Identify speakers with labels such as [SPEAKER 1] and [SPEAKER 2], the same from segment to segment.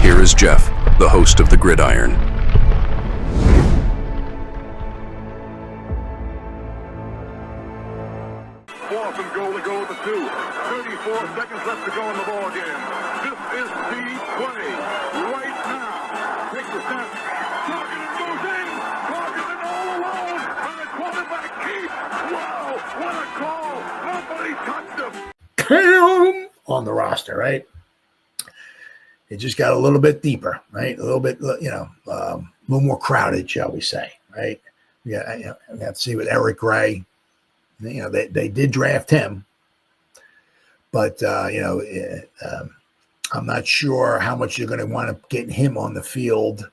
[SPEAKER 1] here is Jeff, the host of the Gridiron.
[SPEAKER 2] Fourth and goal to go with the 2. 34 seconds left to go in the ball game. This is the play right now. Takes the snap. Targeted goes in. Targeted all alone. And the quarterback keeps. Wow, what a call. Nobody touched him.
[SPEAKER 3] On the roster, right? It just got a little bit deeper, right? A little bit, a little more crowded, shall we say, right? Yeah, we have to see with Eric Gray. They did draft him, but I'm not sure how much you're going to want to get him on the field.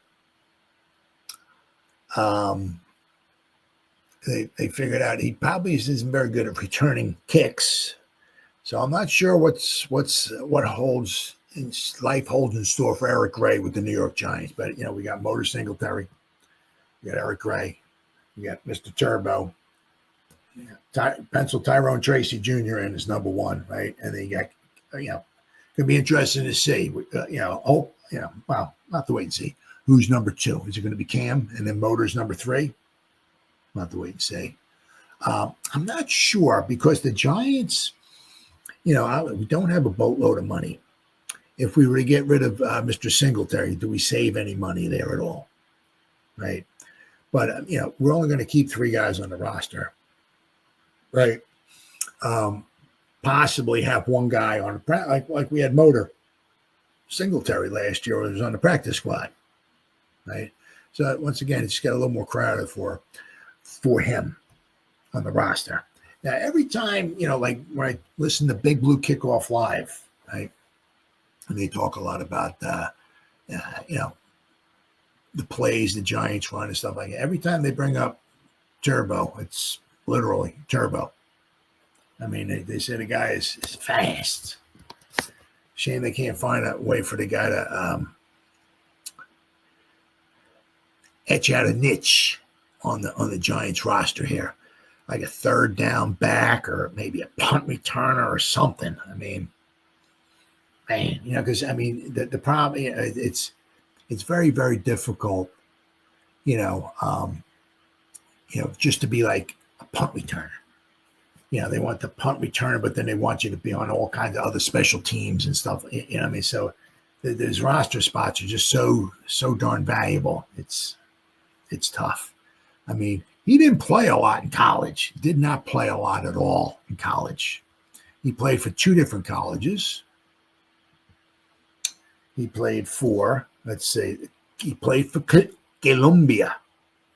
[SPEAKER 3] They figured out he probably isn't very good at returning kicks, so I'm not sure what life holds in store for Eric Gray with the New York Giants. But we got Motor Singletary, we got Eric Gray, we got Mr. Turbo. Pencil Tyrone Tracy Jr. in is number 1, right? And then you got, gonna be interesting to see. Well, not to wait and see who's number 2. Is it going to be Cam and then Motor's number 3? Not to wait and see. I'm not sure because the Giants, we don't have a boatload of money. If we were to get rid of Mr. Singletary, do we save any money there at all? Right. But, we're only going to keep 3 guys on the roster. Right. Possibly have 1 guy on like we had Motor Singletary last year, who was on the practice squad. Right. So once again, it's got a little more crowded for him on the roster. Now, every time, like when I listen to Big Blue Kickoff Live, right, and they talk a lot about, the plays the Giants run and stuff like that. Every time they bring up Turbo, it's literally Turbo. I mean, they say the guy is fast. Shame they can't find a way for the guy to etch out a niche on the Giants roster here, like a third down back or maybe a punt returner or something. I mean, man, because the problem, it's very, very difficult, just to be like a punt returner. They want the punt returner, but then they want you to be on all kinds of other special teams and stuff. So those roster spots are just so darn valuable. It's tough. I mean, he didn't play a lot in college. Did not play a lot at all in college. He played for 2 different colleges. He played for, Columbia,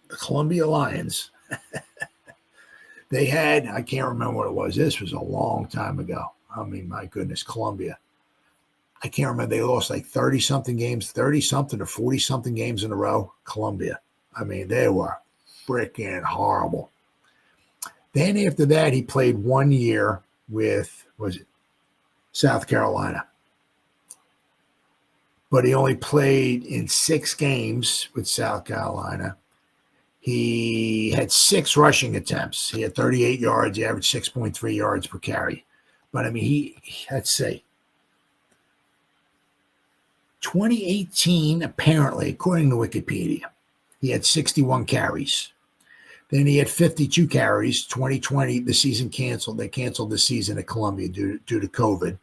[SPEAKER 3] the Columbia Lions. They had, I can't remember what it was. This was a long time ago. I mean, my goodness, Columbia. I can't remember. They lost like 30-something games, 30-something or 40-something games in a row. Columbia. I mean, they were freaking horrible. Then after that, he played 1 year with, South Carolina. But he only played in 6 games with South Carolina. He had 6 rushing attempts. He had 38 yards. He averaged 6.3 yards per carry. But, let's see. 2018, apparently, according to Wikipedia, he had 61 carries. Then he had 52 carries. 2020, the season canceled. They canceled the season at Columbia due to COVID.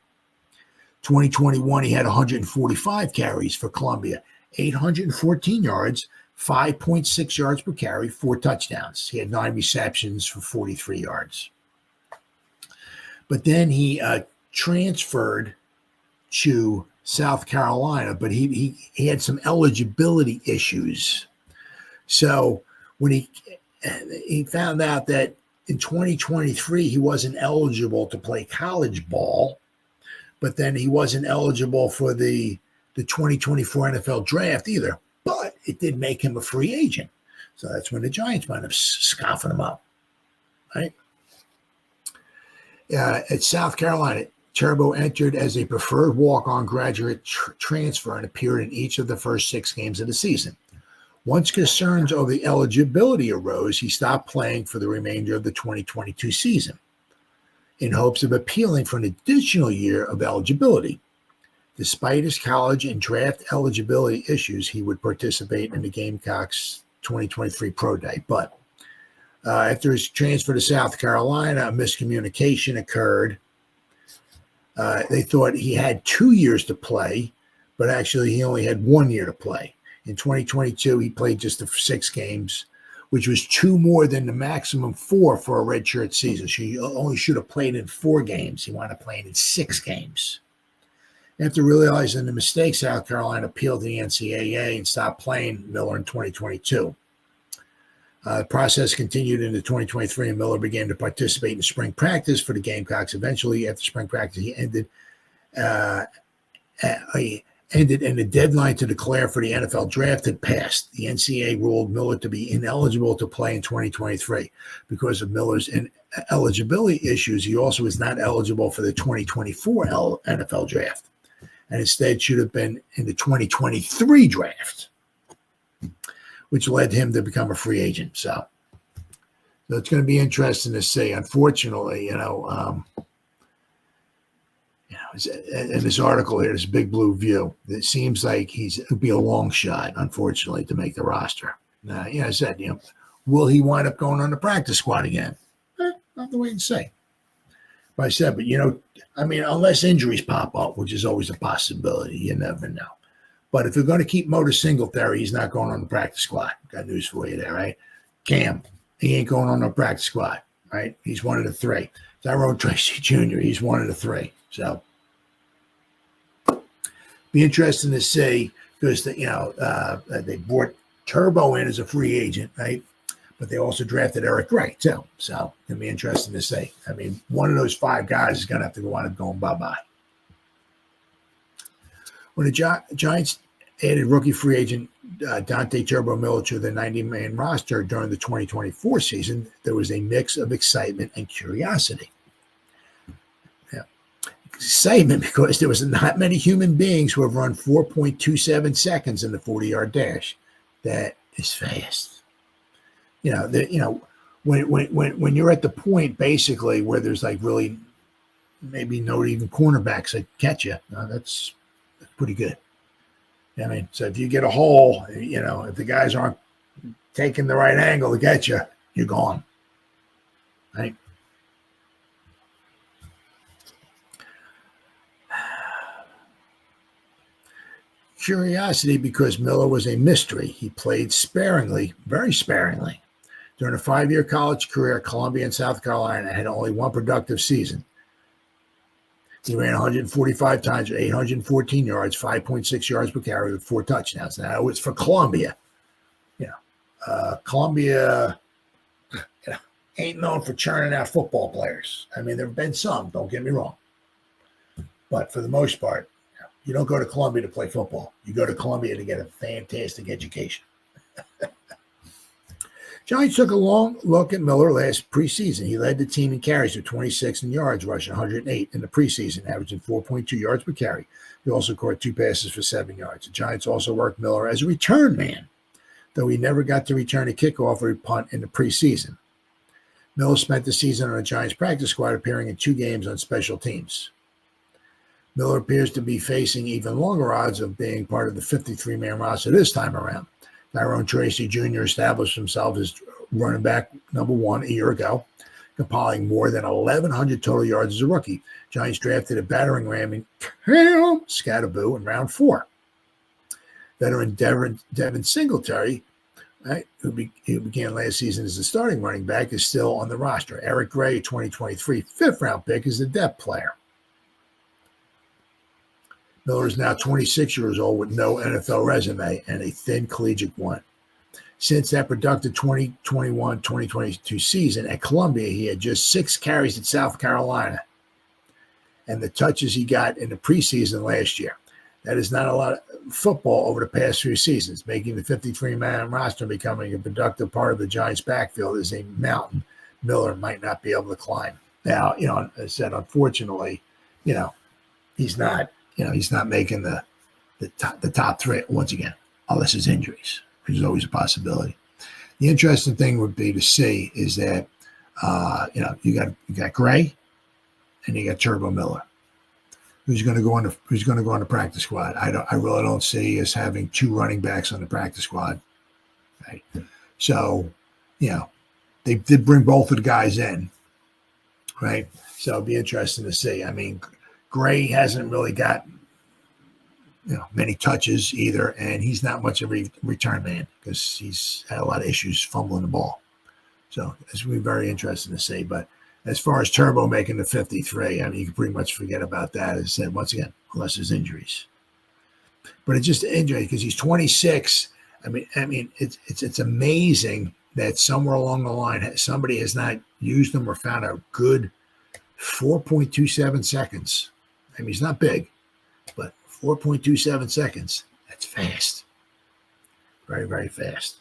[SPEAKER 3] 2021, he had 145 carries for Columbia, 814 yards, 5.6 yards per carry, 4 touchdowns. He had 9 receptions for 43 yards. But then he transferred to South Carolina, but he had some eligibility issues. So when he found out that in 2023 he wasn't eligible to play college ball, but then he wasn't eligible for the 2024 NFL draft either. But it did make him a free agent. So that's when the Giants wound up scoffing him up. Right? At South Carolina, Turbo entered as a preferred walk-on graduate transfer and appeared in each of the first 6 games of the season. Once concerns over the eligibility arose, he stopped playing for the remainder of the 2022 season in hopes of appealing for an additional year of eligibility. Despite his college and draft eligibility issues, he would participate in the Gamecocks 2023 Pro Day. But after his transfer to South Carolina, a miscommunication occurred. They thought he had 2 years to play, but actually he only had 1 year to play. In 2022, he played just the 6 games, which was 2 more than the maximum 4 for a redshirt season. So he only should have played in 4 games. He wound up playing in 6 games. After realizing the mistake, South Carolina appealed to the NCAA and stopped playing Miller in 2022. The process continued into 2023, and Miller began to participate in spring practice for the Gamecocks. Eventually, after spring practice, he ended, and the deadline to declare for the NFL draft had passed. The NCAA ruled Miller to be ineligible to play in 2023. Because of Miller's eligibility issues, he also is not eligible for the 2024 NFL draft, and instead should have been in the 2023 draft, which led him to become a free agent. So it's going to be interesting to see. Unfortunately, in this article here, this Big Blue View, it seems like it would be a long shot, unfortunately, to make the roster. I said, will he wind up going on the practice squad again? I'll have to wait and see. But I said, unless injuries pop up, which is always a possibility, you never know. But if they're going to keep Motor Singletary, he's not going on the practice squad. Got news for you there, right? Cam, he ain't going on the practice squad, right? He's one of the 3. Tyrone Tracy Jr., he's one of the 3. So be interesting to see, because they brought Turbo in as a free agent, right? But they also drafted Eric Gray too. So it'll be interesting to see. One of those 5 guys is going to have to wind up going bye-bye. When the Giants added rookie free agent Dante Turbo Miller to the 90-man roster during the 2024 season, there was a mix of excitement and curiosity. Excitement because there was not many human beings who have run 4.27 seconds in the 40-yard dash. That is fast. When you're at the point basically where there's like really maybe no even cornerbacks that catch you, that's pretty good. So if you get a hole, if the guys aren't taking the right angle to get you, you're gone. Right? Curiosity because Miller was a mystery. He played sparingly, very sparingly. During a 5-year college career at Columbia and South Carolina, had only 1 productive season. He ran 145 times with 814 yards, 5.6 yards per carry with 4 touchdowns. Now, it was for Columbia. Columbia ain't known for churning out football players. There have been some, don't get me wrong. But for the most part, you don't go to Columbia to play football. You go to Columbia to get a fantastic education. Giants took a long look at Miller last preseason. He led the team in carries with 26 in yards, rushing 108 in the preseason, averaging 4.2 yards per carry. He also caught 2 passes for 7 yards. The Giants also worked Miller as a return man, though he never got to return a kickoff or a punt in the preseason. Miller spent the season on the Giants practice squad, appearing in 2 games on special teams. Miller appears to be facing even longer odds of being part of the 53-man roster this time around. Tyrone Tracy Jr. established himself as running back number 1 a year ago, compiling more than 1,100 total yards as a rookie. Giants drafted a battering ram in Cam Scatterboo in round 4. Veteran Devin Singletary, right, who began last season as the starting running back, is still on the roster. Eric Gray, 2023 5th-round pick, is the depth player. Miller is now 26 years old with no NFL resume and a thin collegiate one. Since that productive 2021-2022 season at Columbia, he had just 6 carries at South Carolina and the touches he got in the preseason last year. That is not a lot of football over the past few seasons. Making the 53-man roster and becoming a productive part of the Giants' backfield is a mountain Miller might not be able to climb. Now, as I said, unfortunately, he's not making the top 3 once again, unless it's injuries, which is always a possibility. The interesting thing would be to see is that you got Gray and you got Turbo Miller. who's going to go on the practice squad. I really don't see us having 2 running backs on the practice squad. Right. So, they did bring both of the guys in. Right. So it'll be interesting to see. I mean, Gray hasn't really got many touches either, and he's not much of a return man because he's had a lot of issues fumbling the ball. So it's going to be very interesting to see. But as far as Turbo making the 53, I mean, you can pretty much forget about that. As I said, once again, unless there's injuries. But it's just injury because he's 26. I mean, it's amazing that somewhere along the line somebody has not used him or found a good 4.27 seconds. I mean, he's not big, but 4.27 seconds. That's fast. Very, very fast.